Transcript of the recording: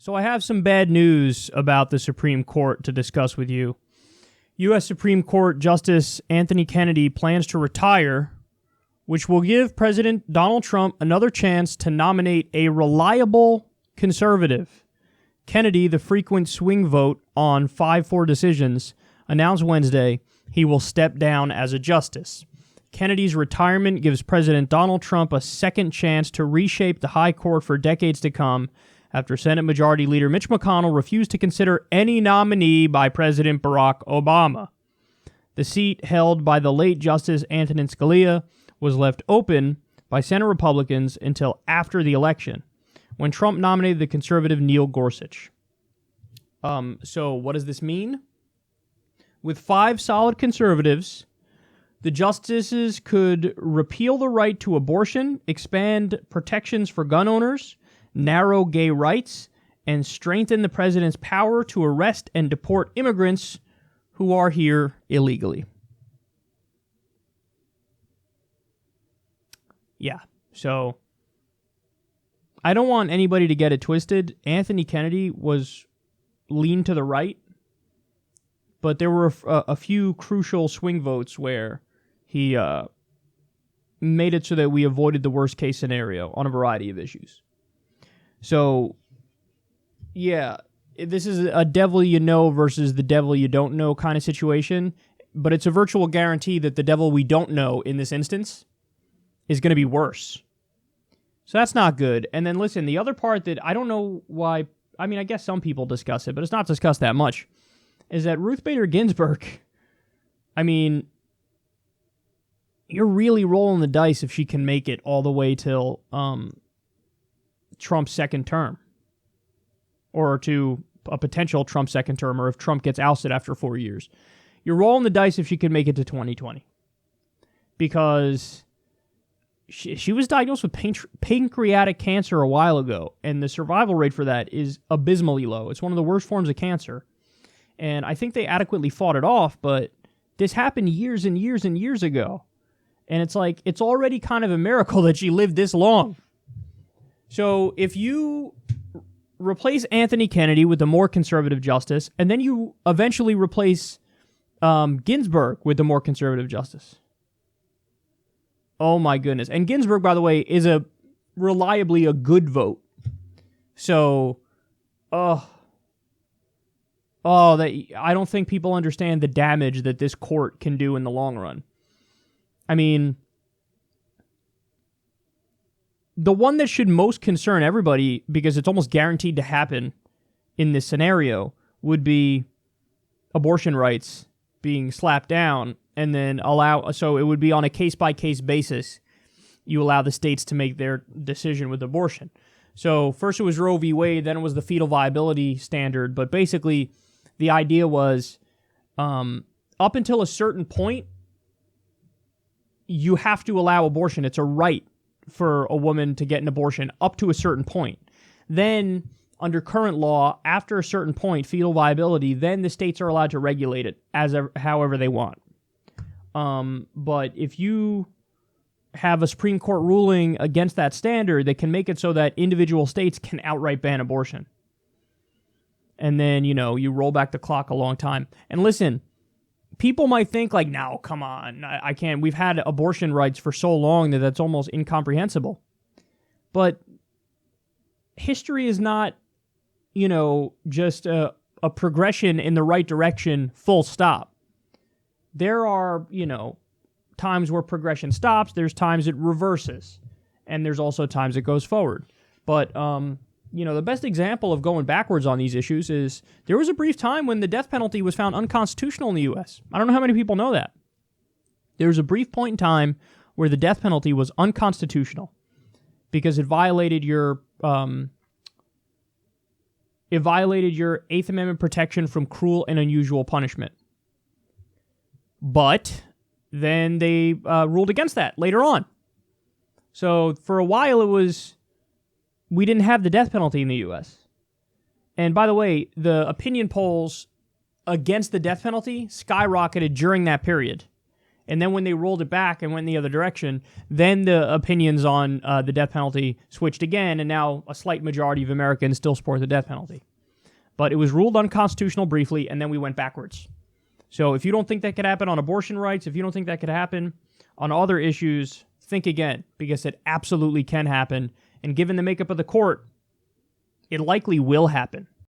So I have some bad news about the Supreme Court to discuss with you. U.S. Supreme Court Justice Anthony Kennedy plans to retire, which will give President Donald Trump another chance to nominate a reliable conservative. Kennedy, the frequent swing vote on 5-4 decisions, announced Wednesday he will step down as a justice. Kennedy's retirement gives President Donald Trump a second chance to reshape the high court for decades to come after Senate Majority Leader Mitch McConnell refused to consider any nominee by President Barack Obama. The seat held by the late Justice Antonin Scalia was left open by Senate Republicans until after the election, when Trump nominated the conservative Neil Gorsuch. So what does this mean? With 5 solid conservatives, the justices could repeal the right to abortion, expand protections for gun owners, narrow gay rights, and strengthen the president's power to arrest and deport immigrants who are here illegally. Yeah, so I don't want anybody to get it twisted. Anthony Kennedy was lean to the right, but there were a few crucial swing votes where he made it so that we avoided the worst case scenario on a variety of issues. So, yeah, this is a devil you know versus the devil you don't know kind of situation, but it's a virtual guarantee that the devil we don't know in this instance is going to be worse. So that's not good. And then listen, the other part that I don't know why, I mean, I guess some people discuss it, but it's not discussed that much, is that Ruth Bader Ginsburg, I mean, you're really rolling the dice if she can make it all the way till Trump's second term, or to a potential Trump second term, or if Trump gets ousted after 4 years. You're rolling the dice if she can make it to 2020, because she was diagnosed with pancreatic cancer a while ago, and the survival rate for that is abysmally low. It's one of the worst forms of cancer, and I think they adequately fought it off, but this happened years and years and years ago, and it's like, it's already kind of a miracle that she lived this long. So if you replace Anthony Kennedy with a more conservative justice, and then you eventually replace Ginsburg with a more conservative justice, oh my goodness. And Ginsburg, by the way, is reliably a good vote. So, that I don't think people understand the damage that this court can do in the long run. I mean, the one that should most concern everybody, because it's almost guaranteed to happen in this scenario, would be abortion rights being slapped down, and then so it would be on a case-by-case basis. You allow the states to make their decision with abortion. So first it was Roe v. Wade, then it was the fetal viability standard, but basically the idea was up until a certain point, you have to allow abortion. It's a right for a woman to get an abortion up to a certain point. Then, under current law, after a certain point, fetal viability, then the states are allowed to regulate it however they want. But if you have a Supreme Court ruling against that standard, they can make it so that individual states can outright ban abortion. And then, you roll back the clock a long time. And listen, people might think like, no, come on, I can't. We've had abortion rights for so long that that's almost incomprehensible. But history is not, just a progression in the right direction, full stop. There are, times where progression stops. There's times it reverses. And there's also times it goes forward. But, the best example of going backwards on these issues is there was a brief time when the death penalty was found unconstitutional in the U.S. I don't know how many people know that. There was a brief point in time where the death penalty was unconstitutional because it violated your Eighth Amendment protection from cruel and unusual punishment. But then they ruled against that later on. So for a while we didn't have the death penalty in the U.S. And by the way, the opinion polls against the death penalty skyrocketed during that period. And then when they rolled it back and went in the other direction, then the opinions on the death penalty switched again, and now a slight majority of Americans still support the death penalty. But it was ruled unconstitutional briefly, and then we went backwards. So if you don't think that could happen on abortion rights, if you don't think that could happen on other issues, think again, because it absolutely can happen. And given the makeup of the court, it likely will happen.